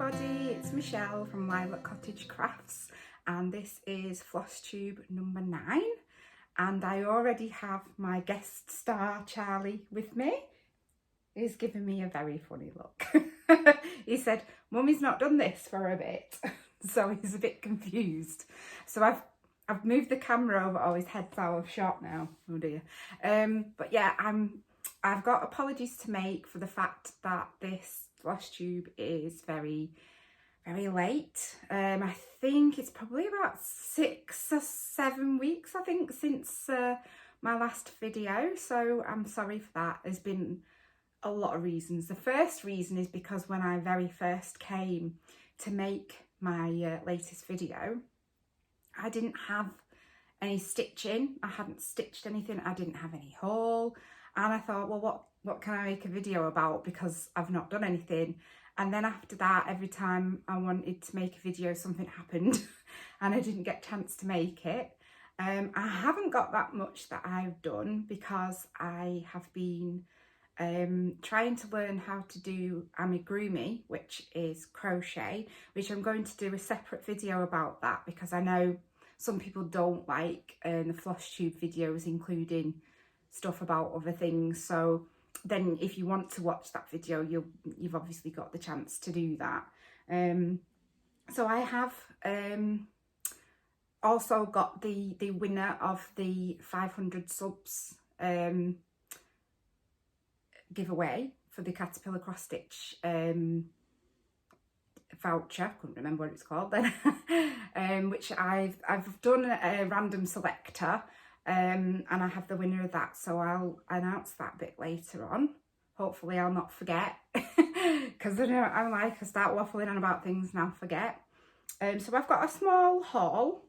everybody, it's Michelle from Lilac Cottage Crafts and this is Flosstube number 9 and I already have my guest star Charlie with me. He's giving me a very funny look. He said, Mummy's not done this for a bit, so he's a bit confused. So I've moved the camera over. Oh, his head's out of shot now. Oh dear. But yeah, I've got apologies to make for the fact that this Flosstube is very late. I think it's probably about 6 or 7 weeks, I think, since my last video. So I'm sorry for that. There's been a lot of reasons. The first reason is because when I very first came to make my latest video, I didn't have any stitching. I hadn't stitched anything. I didn't have any haul. And I thought, well, what can I make a video about, because I've not done anything. And then after that, every time I wanted to make a video, something happened and I didn't get a chance to make it. I haven't got that much that I've done because I have been trying to learn how to do amigurumi, which is crochet, which I'm going to do a separate video about that, because I know some people don't like the Flosstube videos including stuff about other things. So then if you want to watch that video, you've obviously got the chance to do that. So I have also got the winner of the 500 subs giveaway for the Caterpillar cross stitch voucher. Couldn't remember what it's called then. Which I've done a random selector. And I have the winner of that, so I'll announce that a bit later on. Hopefully I'll not forget, because I know I'm like, I start waffling on about things and I'll forget. So I've got a small haul,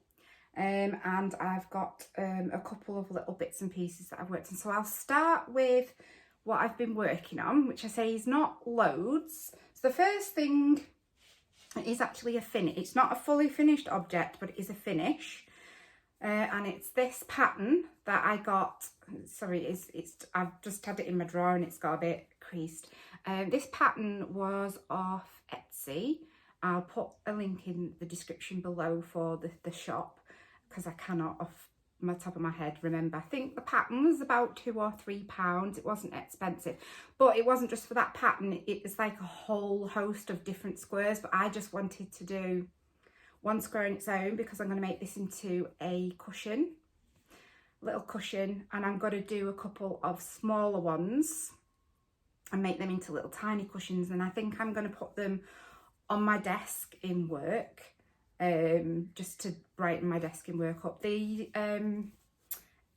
and I've got a couple of little bits and pieces that I've worked on. So I'll start with what I've been working on, which I say is not loads. So the first thing is actually a finish. It's not a fully finished object, but it is a finish. And it's this pattern that I got, sorry, I've just had it in my drawer and it's got a bit creased. This pattern was off Etsy. I'll put a link in the description below for the shop, because I cannot off my top of my head remember. I think the pattern was about £2 or £3. It wasn't expensive, but it wasn't just for that pattern. It was like a whole host of different squares, but I just wanted to do one square on its own because I'm going to make this into a cushion, little cushion, and I'm going to do a couple of smaller ones and make them into little tiny cushions. And I think I'm going to put them on my desk in work, just to brighten my desk in work up. The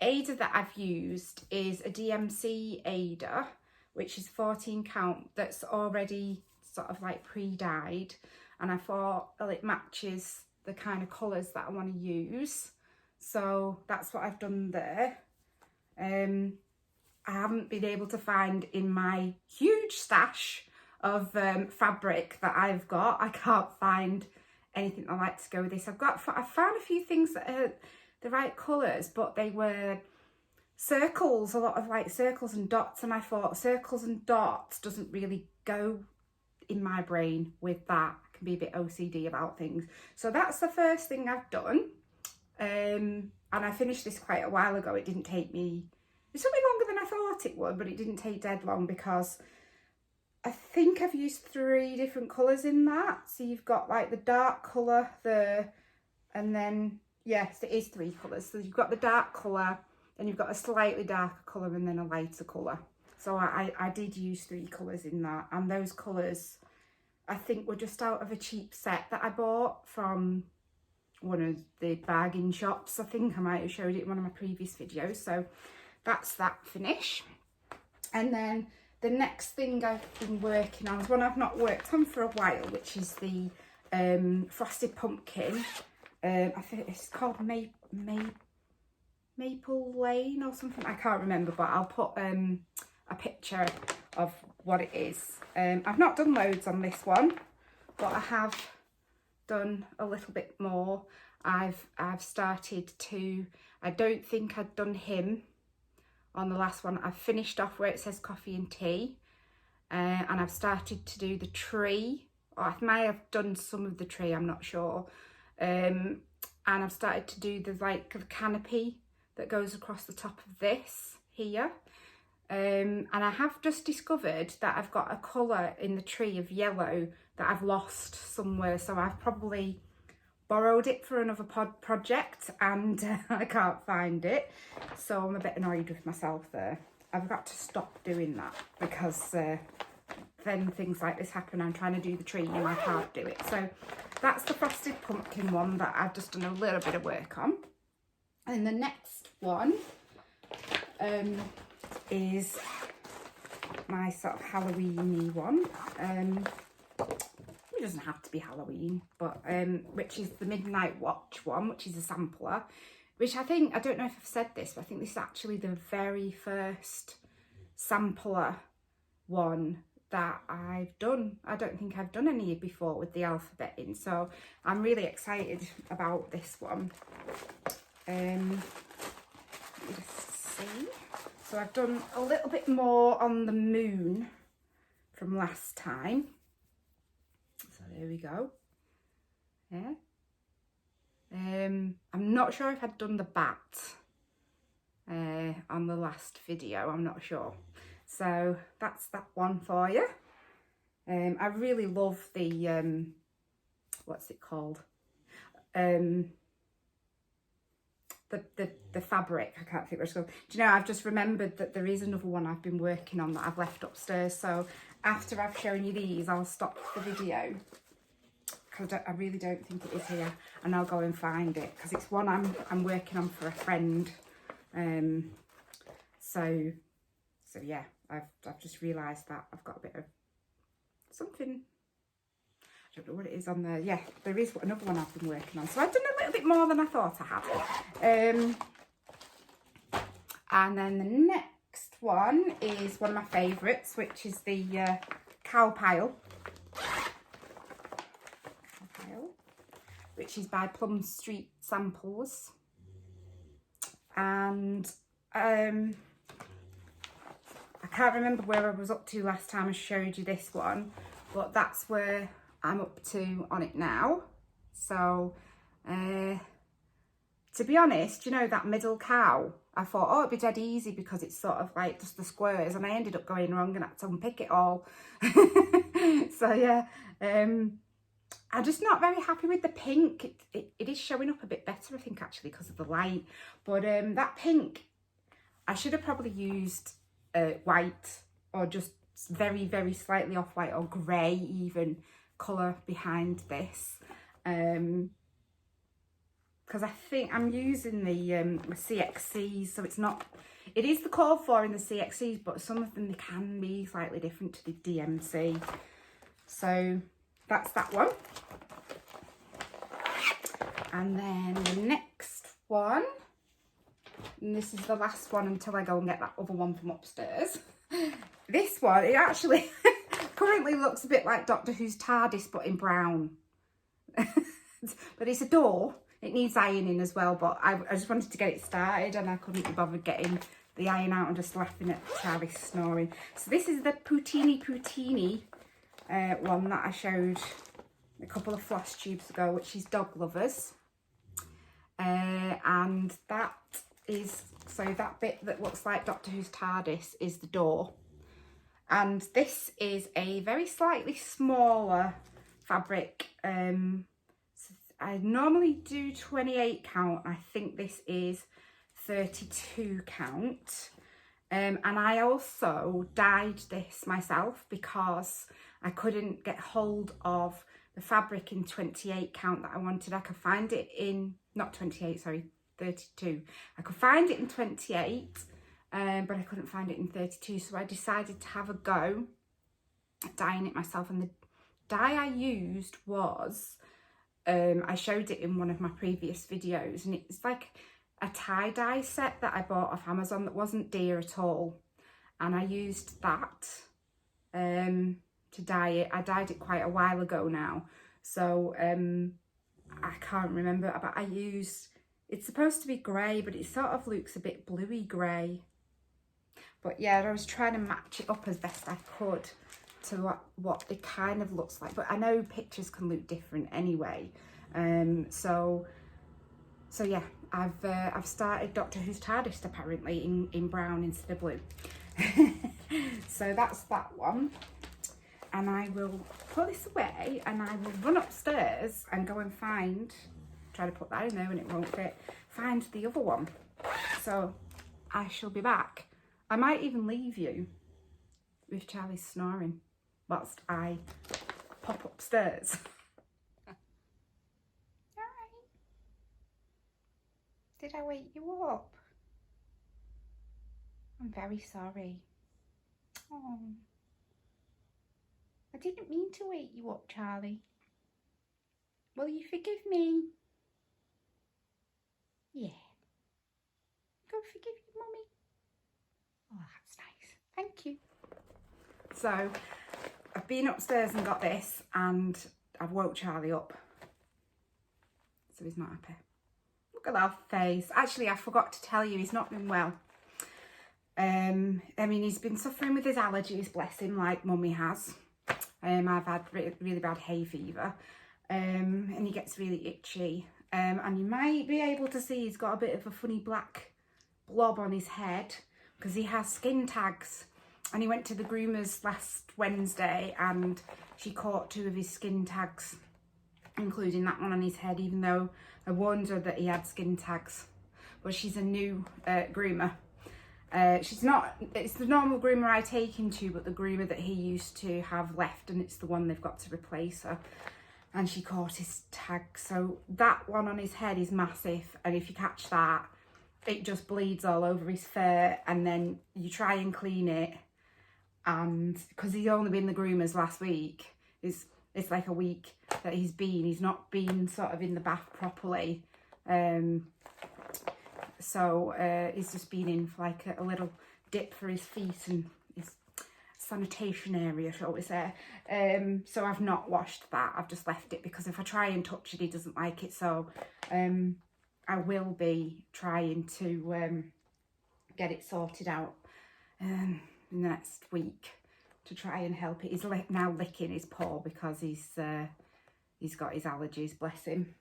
Ada that I've used is a DMC Ada, which is 14 count, that's already sort of like pre-dyed. And I thought, well, it matches the kind of colours that I want to use. So that's what I've done there. I haven't been able to find in my huge stash of fabric that I've got. I can't find anything I like to go with this. I found a few things that are the right colours, but they were circles, a lot of like circles and dots. And I thought circles and dots doesn't really go in my brain with that. I can be a bit OCD about things. So that's the first thing I've done. And I finished this quite a while ago. It didn't take me, it took me longer than I thought it would, but it didn't take dead long because I think I've used 3 different colours in that. So you've got like the dark colour, and then, yes, it is 3 colours. So you've got the dark colour, then you've got a slightly darker colour, and then a lighter colour. So I did use 3 colours in that, and those colours I think were just out of a cheap set that I bought from one of the bargain shops. I think I might have showed it in one of my previous videos. So that's that finish. And then the next thing I've been working on is one I've not worked on for a while, which is the frosted pumpkin. I think it's called Maple Lane or something. I can't remember, but I'll put a picture of what it is. I've not done loads on this one, but I have done a little bit more. I've started to, I don't think I'd done him on the last one. I've finished off where it says coffee and tea, and I've started to do the tree or I may have done some of the tree, I'm not sure. And I've started to do the canopy that goes across the top of this here. And I have just discovered that I've got a colour in the tree of yellow that I've lost somewhere, so I've probably borrowed it for another project and I can't find it, so I'm a bit annoyed with myself there. I've got to stop doing that because then things like this happen. I'm trying to do the tree and I can't do it. So that's the frosted pumpkin one that I've just done a little bit of work on. And the next one is my sort of Halloween-y one. It doesn't have to be Halloween, but which is the Midnight Watch one, which is a sampler, which I don't know if I've said this, but I think this is actually the very first sampler one that I've done. I don't think I've done any before with the alphabet in, so I'm really excited about this one. Let me just see. So I've done a little bit more on the moon from last time. So there we go. Yeah. I'm not sure if I'd done the bat on the last video. I'm not sure. So that's that one for you. I really love the what's it called? The fabric. I can't think what it's called. Do you know, I've just remembered that there is another one I've been working on that I've left upstairs. So after I've shown you these, I'll stop the video because I really don't think it is here, and I'll go and find it because it's one I'm working on for a friend. So yeah, I've just realised that I've got a bit of something. I don't know what it is on there. Yeah, there is another one I've been working on. So I've done a little bit more than I thought I had. And then the next one is one of my favourites, which is the cow pile, which is by Plum Street Samples. And I can't remember where I was up to last time I showed you this one, but that's where I'm up to on it now. So to be honest, you know, that middle cow, I thought, oh, it'd be dead easy because it's sort of like just the squares, and I ended up going wrong and had to unpick it all. So yeah, I'm just not very happy with the pink. It is showing up a bit better, I think, actually, because of the light. But that pink, I should have probably used white, or just very, very slightly off-white, or grey even colour behind this. Because I think I'm using the CXCs, so it's not, it is the called for in the CXCs, but some of them, they can be slightly different to the DMC. So that's that one. And then the next one, and this is the last one until I go and get that other one from upstairs. This one, it actually currently looks a bit like Doctor Who's TARDIS, but in brown. But it's a door. It needs ironing as well, but I just wanted to get it started and I couldn't be bothered getting the iron out and just laughing at Charlie snoring. So this is the Poutini one that I showed a couple of floss tubes ago, which is Dog Lovers. And that is, so that bit that looks like Doctor Who's TARDIS is the door. And this is a very slightly smaller fabric. I normally do 28 count. I think this is 32 count. And I also dyed this myself because I couldn't get hold of the fabric in 28 count that I wanted. I could find it in, not 28, sorry, 32. I could find it in 28, but I couldn't find it in 32. So I decided to have a go at dyeing it myself. And the dye I used was, I showed it in one of my previous videos, and it's like a tie-dye set that I bought off Amazon that wasn't dear at all. And I used that to dye it. I dyed it quite a while ago now, so I can't remember, but I used, it's supposed to be grey, but it sort of looks a bit bluey grey. But yeah, I was trying to match it up as best I could to what it kind of looks like, but I know pictures can look different anyway. So yeah, I've started Doctor Who's TARDIS apparently in brown instead of blue. So that's that one, and I will put this away and I will run upstairs and go and try to put that in there when it won't fit, find the other one. So I shall be back. I might even leave you with Charlie snoring whilst I pop upstairs. Alright. Did I wake you up? I'm very sorry. Oh, I didn't mean to wake you up, Charlie. Will you forgive me? Yeah. Go forgive you, Mummy. Oh, that's nice. Thank you. So, I've been upstairs and got this, and I've woke Charlie up. So he's not happy. Look at that face. Actually, I forgot to tell you, he's not been well. I mean, he's been suffering with his allergies, bless him, like Mummy has. I've had really bad hay fever, and he gets really itchy. And you might be able to see he's got a bit of a funny black blob on his head because he has skin tags. And he went to the groomers last Wednesday and she caught 2 of his skin tags, including that one on his head, even though I warned her that he had skin tags. But she's a new groomer. She's not, it's the normal groomer I take him to, but the groomer that he used to have left, and it's the one they've got to replace her. And she caught his tag. So that one on his head is massive. And if you catch that, it just bleeds all over his fur. And then you try and clean it. And because he's only been the groomers last week, it's like a week that he's not been sort of in the bath properly. So he's just been in for like a little dip for his feet and his sanitation area, shall we say. So I've not washed that. I've just left it because if I try and touch it, he doesn't like it. So I will be trying to get it sorted out in the next week to try and help it. He's now licking his paw because he's got his allergies, bless him.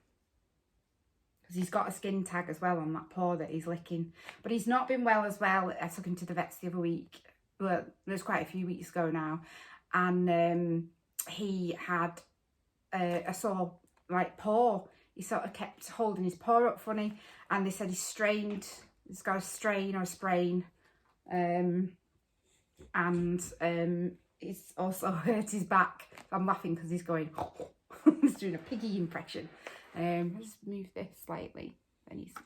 Because he's got a skin tag as well on that paw that he's licking. But he's not been well as well. I took him to the vets the other week. Well, there's quite a few weeks ago now. And he had a sore, like, paw. He sort of kept holding his paw up funny. And they said he's strained. He's got a strain or a sprain. And he's also hurt his back. I'm laughing because he's going, he's doing a piggy impression. Just move this slightly, then he's a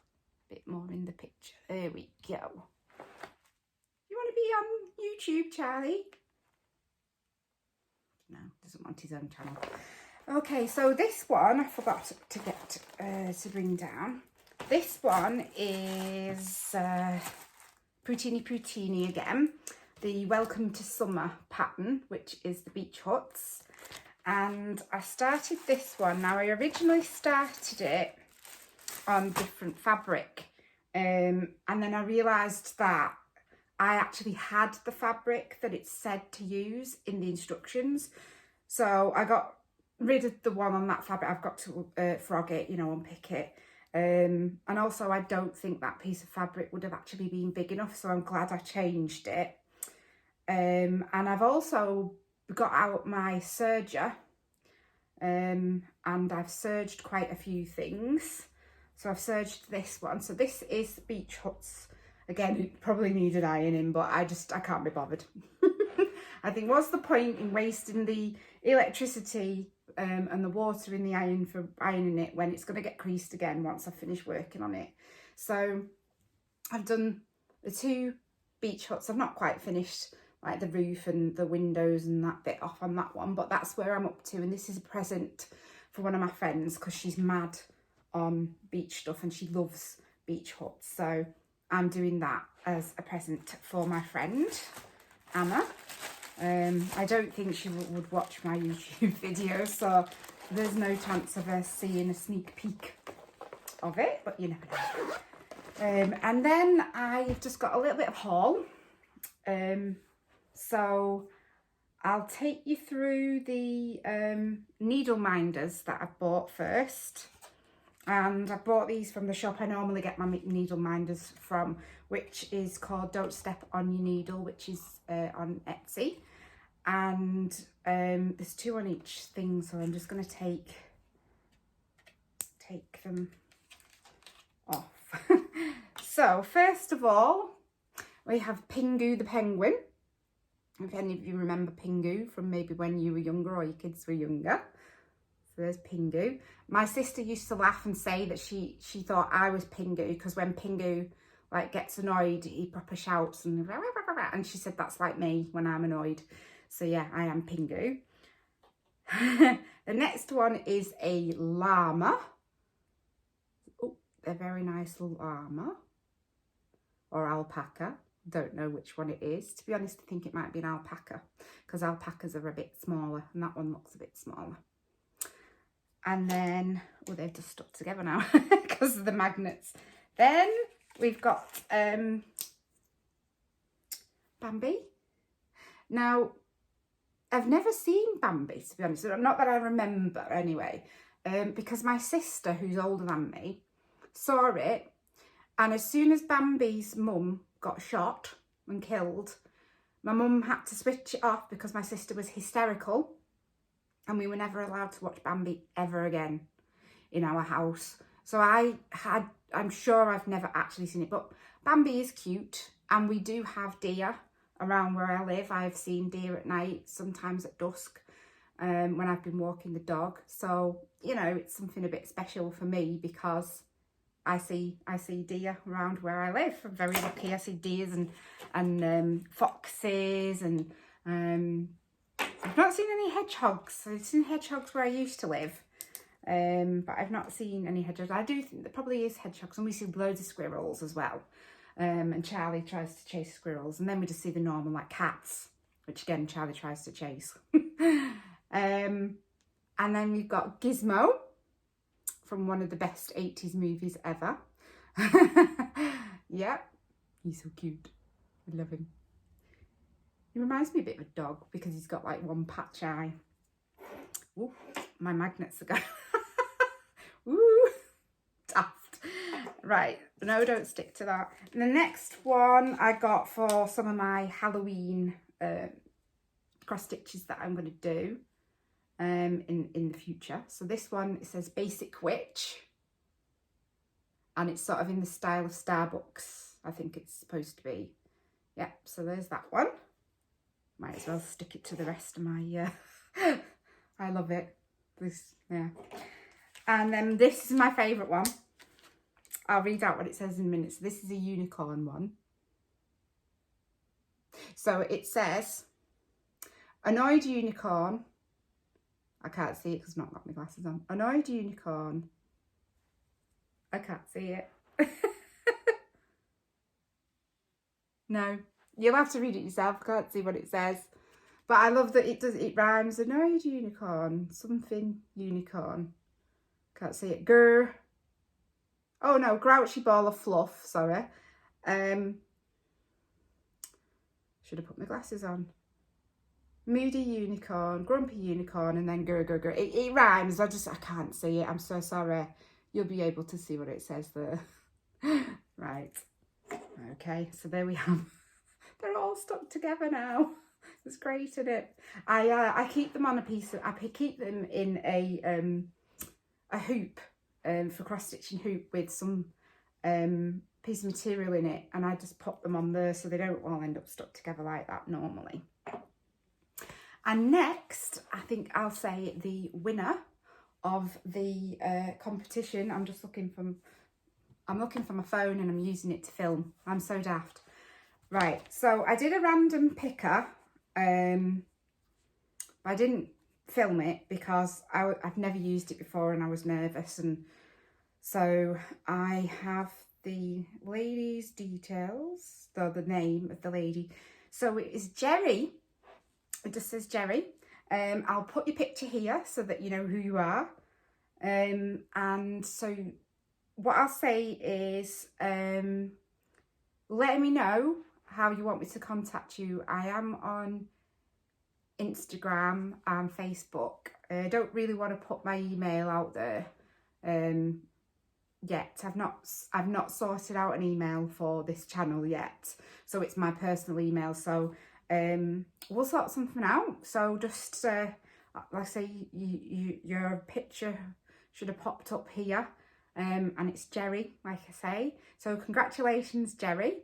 bit more in the picture. There we go. You want to be on YouTube, Charlie? No, doesn't want his own channel. Okay, so this one I forgot to get to bring down. This one is Poutini again. The Welcome to Summer pattern, which is the beach huts. And I started this one. Now, I originally started it on different fabric. And then I realised that I actually had the fabric that it said to use in the instructions. So I got rid of the one on that fabric. I've got to frog it, unpick it. And also, I don't think that piece of fabric would have actually been big enough. So I'm glad I changed it. And I've also got out my serger, and I've serged quite a few things. So I've serged this one. So this is Beach Huts. Again, it probably needed ironing, but I can't be bothered. I think what's the point in wasting the electricity and the water in the iron for ironing it when it's going to get creased again once I finish working on it. So I've done the 2 beach huts. I've not quite finished like the roof and the windows and that bit off on that one, but that's where I'm up to. And this is a present for one of my friends because she's mad on beach stuff and she loves beach huts. So I'm doing that as a present for my friend Anna. I don't think she would watch my YouTube video, so there's no chance of her seeing a sneak peek of it, but you never know. And then I've just got a little bit of haul. So I'll take you through the needle minders that I've bought first. And I bought these from the shop I normally get my needle minders from, which is called Don't Step on Your Needle, which is on Etsy. And there's 2 on each thing, so I'm just going to take them off. So first of all, we have Pingu the penguin. If any of you remember Pingu from maybe when you were younger or your kids were younger. So there's Pingu. My sister used to laugh and say that she thought I was Pingu, because when Pingu like gets annoyed, he proper shouts and rah, rah, rah, rah, and she said that's like me when I'm annoyed. So yeah, I am Pingu. The next one is a llama. Oh, they're very nice little llama. Or alpaca. Don't know which one it is. To be honest, I think it might be an alpaca, because alpacas are a bit smaller and that one looks a bit smaller. And then, oh, they've just stuck together now because of the magnets. Then we've got Bambi. Now, I've never seen Bambi, to be honest. Not that I remember anyway, because my sister, who's older than me, saw it. And as soon as Bambi's mum got shot and killed, my mum had to switch it off because my sister was hysterical. And we were never allowed to watch Bambi ever again in our house. So I'm sure I've never actually seen it. But Bambi is cute. And we do have deer around where I live. I've seen deer at night, sometimes at dusk, when I've been walking the dog. So, you know, it's something a bit special for me because I see deer around where I live. I'm very lucky. I see deers and foxes and I've not seen any hedgehogs. I've seen hedgehogs where I used to live, but I've not seen any hedgehogs. I do think there probably is hedgehogs, and we see loads of squirrels as well. And Charlie tries to chase squirrels, and then we just see the normal like cats, which again Charlie tries to chase. And then we've got Gizmo from one of the best 80s movies ever. Yeah, he's so cute. I love him. He reminds me a bit of a dog because he's got like one patch eye. Ooh, my magnets are going. Ooh, daft. Right, no, don't stick to that. And the next one I got for some of my Halloween cross stitches that I'm going to do in the future. So this one, it says Basic Witch, and it's sort of in the style of Starbucks, I think it's supposed to be. Yeah, so there's that one. Might as well stick it to the rest of my I love it. This, yeah. And then this is my favourite one. I'll read out what it says in a minute. So this is a unicorn one. So it says, annoyed unicorn. I can't see it because I've not got my glasses on. Annoyed unicorn. I can't see it. No, you'll have to read it yourself. I can't see what it says. But I love that it rhymes. Annoyed unicorn. Something unicorn. Can't see it. Grr. Oh no, grouchy ball of fluff, sorry. Should have put my glasses on. Moody unicorn, grumpy unicorn, and then grr, grr, grr. It rhymes. I can't see it. I'm so sorry. You'll be able to see what it says there. Right. Okay, so there we have. They're all stuck together now. It's great, isn't it? I keep them on a piece of. I keep them in a hoop, for cross stitching hoop with some piece of material in it, and I just pop them on there so they don't all end up stuck together like that normally. And next, I think I'll say the winner of the competition. I'm looking for my phone and I'm using it to film. I'm so daft. Right, so I did a random picker, but I didn't film it because I've never used it before and I was nervous, and so I have the lady's details, the name of the lady. So it is Jerry. It just says Jerry. I'll put your picture here so that you know who you are. And so what I'll say is let me know how you want me to contact you. I am on Instagram and Facebook. I don't really want to put my email out there yet. I've not sorted out an email for this channel yet, so it's my personal email. So we'll sort something out. So just like I say, your picture should have popped up here, and it's Jerry, like I say. So congratulations, Jerry.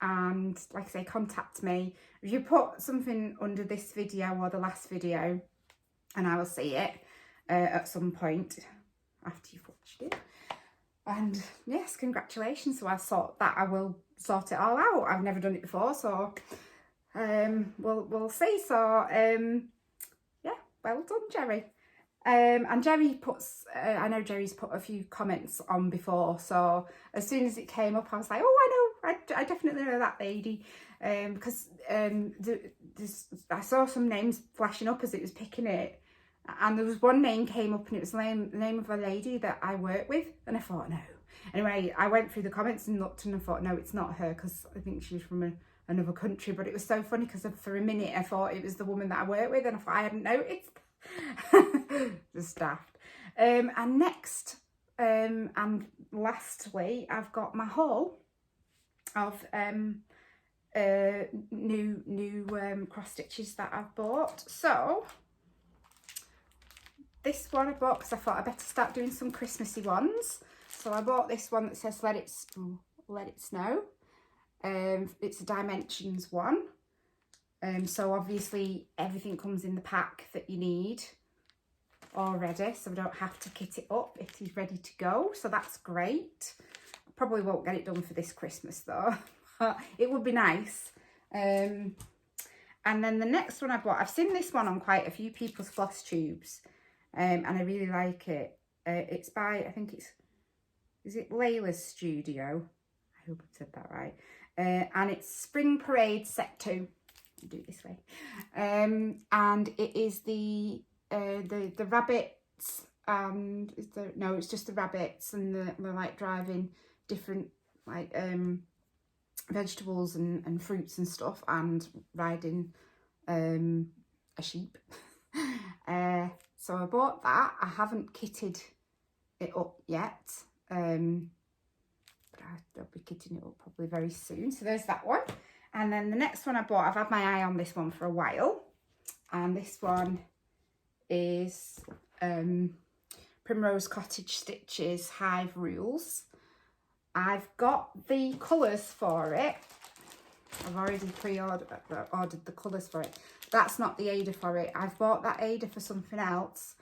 And like I say, contact me if you put something under this video or the last video, and I will see it at some point after you've watched it. And yes, congratulations. So I will sort it all out. I've never done it before, so we'll see. So yeah, well done, Jerry. And Jerry puts, I know Jerry's put a few comments on before, so as soon as it came up, I was like, oh, I know, I definitely know that lady, because I saw some names flashing up as it was picking it, and there was one name came up, and it was the name of a lady that I work with, and I thought, no. Anyway, I went through the comments and looked, and I thought, no, it's not her, because I think she's from another country. But it was so funny, because for a minute I thought it was the woman that I work with, and I thought I hadn't noticed. Just daft. And next and lastly, I've got my haul of new cross stitches that I've bought. So this one I bought because I thought I'd better start doing some Christmassy ones. So I bought this one that says let it snow. It's a dimensions one. So obviously everything comes in the pack that you need already, so we don't have to kit it up. It is ready to go, so that's great. Probably won't get it done for this Christmas though. It would be nice. And then the next one I bought, I've seen this one on quite a few people's floss tubes, and I really like it. It's by, I think is it Layla's Studio? I hope I've said that right. And it's Spring Parade Set 2. Do it this way, and it is the rabbits, and it's just the rabbits, and they're like driving different like vegetables and fruits and stuff, and riding a sheep. So I bought that. I haven't kitted it up yet, but I'll be kitting it up probably very soon. So there's that one. And then the next one I bought, I've had my eye on this one for a while. And this one is Primrose Cottage Stitches Hive Rules. I've got the colours for it. I've already ordered the colours for it. That's not the Ada for it. I've bought that Ada for something else.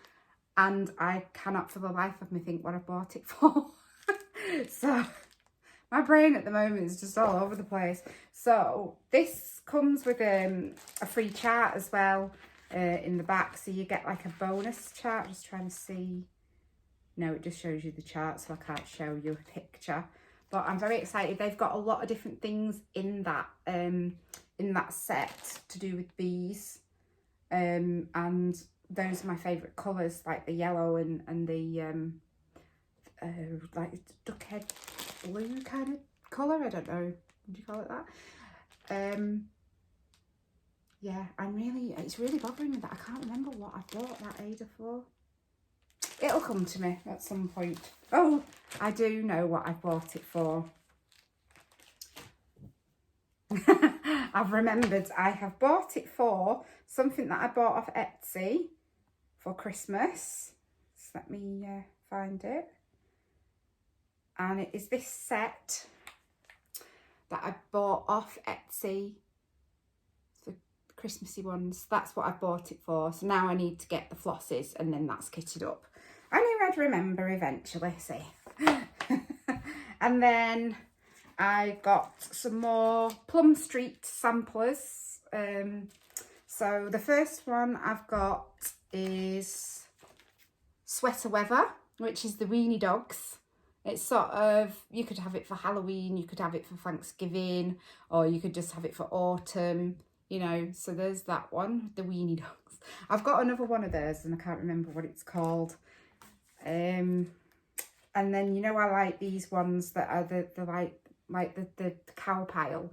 And I cannot for the life of me think what I bought it for. So my brain at the moment is just all over the place. So this comes with a free chart as well in the back. So you get like a bonus chart. Just trying to see. No, it just shows you the chart, so I can't show you a picture. But I'm very excited. They've got a lot of different things in that set to do with bees. And those are my favourite colours, like the yellow and the like duckhead blue kind of colour. I don't know, would you call it that? Yeah, it's really bothering me that I can't remember what I bought that Ada for. It'll come to me at some point. Oh, I do know what I bought it for. I've remembered. I have bought it for something that I bought off Etsy for Christmas. So let me find it. And it is this set that I bought off Etsy, the Christmassy ones. That's what I bought it for. So now I need to get the flosses, and then that's kitted up. I knew I'd remember eventually, see. And then I got some more Plum Street samplers. So the first one I've got is Sweater Weather, which is the Weenie Dogs. It's sort of, you could have it for Halloween, you could have it for Thanksgiving, or you could just have it for autumn, you know. So there's that one, the Weenie Dogs. I've got another one of theirs and I can't remember what it's called. And then, you know, I like these ones that are the like like the cow pile.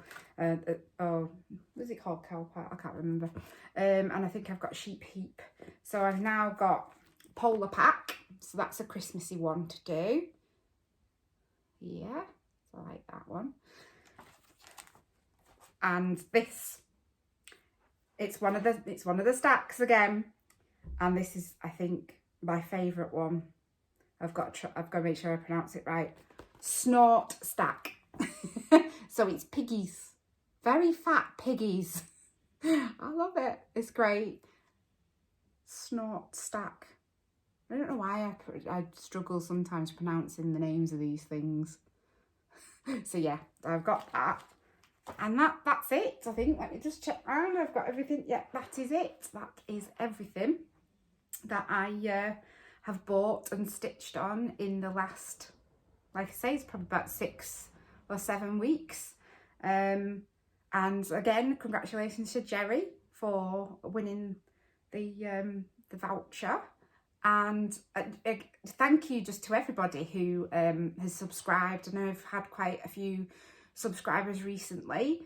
Oh, what is it called? Cow pile? I can't remember. And I think I've got sheep heap. So I've now got Polar Pack. So that's a Christmassy one to do. Yeah, so I like that one. And this, it's one of the stacks again. And this is, I think, my favourite one. I've got to make sure I pronounce it right. Snort stack. So it's piggies, very fat piggies. I love it. It's great. Snort stack. I don't know why I struggle sometimes pronouncing the names of these things. So yeah, I've got that. And that's it, I think. Let me just check round. I've got everything. Yeah, that is it. That is everything that I have bought and stitched on in the last, like I say, it's probably about 6 or 7 weeks. And again, congratulations to Jerry for winning the voucher. And thank you just to everybody who has subscribed. I know I've had quite a few subscribers recently,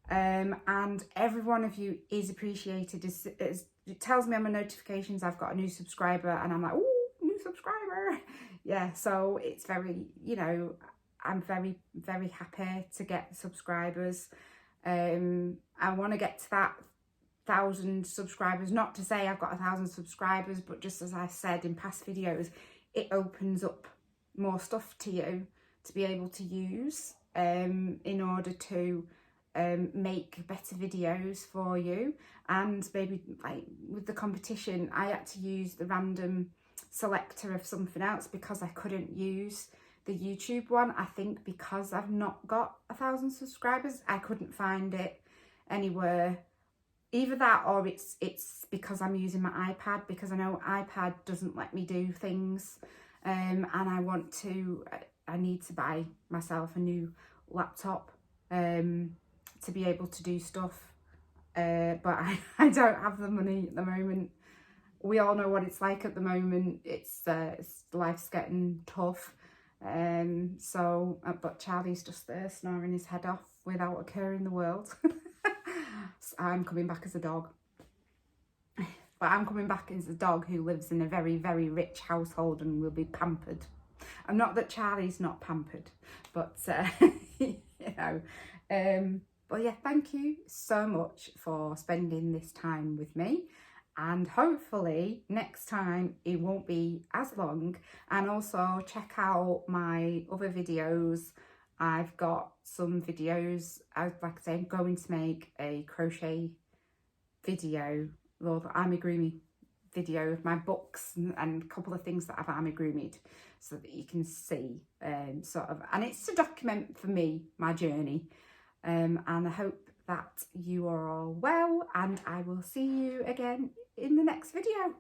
and every one of you is appreciated. It tells me on my notifications I've got a new subscriber, and I'm like, oh, new subscriber. Yeah, so it's very, you know, I'm very, very happy to get subscribers. I want to get to that 1,000 subscribers. Not to say I've got 1,000 subscribers, but just as I said in past videos, it opens up more stuff to you to be able to use in order to make better videos for you. And maybe like with the competition, I had to use the random selector of something else because I couldn't use the YouTube one. I think because I've not got 1,000 subscribers, I couldn't find it anywhere. Either that, or it's because I'm using my iPad, because I know iPad doesn't let me do things, and I need to buy myself a new laptop to be able to do stuff, but I don't have the money at the moment. We all know what it's like at the moment. It's life's getting tough, but Charlie's just there snoring his head off without a care in the world. So I'm coming back as a dog. But I'm coming back as a dog who lives in a very, very rich household and will be pampered. And not that Charlie's not pampered, but, you know. But yeah, thank you so much for spending this time with me. And hopefully next time it won't be as long. And also check out my other videos. I've got some videos, like I say, I'm going to make a crochet video, or the amigurumi video of my books and a couple of things that I've amigurumied, so that you can see sort of, and it's to document for me my journey. And I hope that you are all well, and I will see you again in the next video.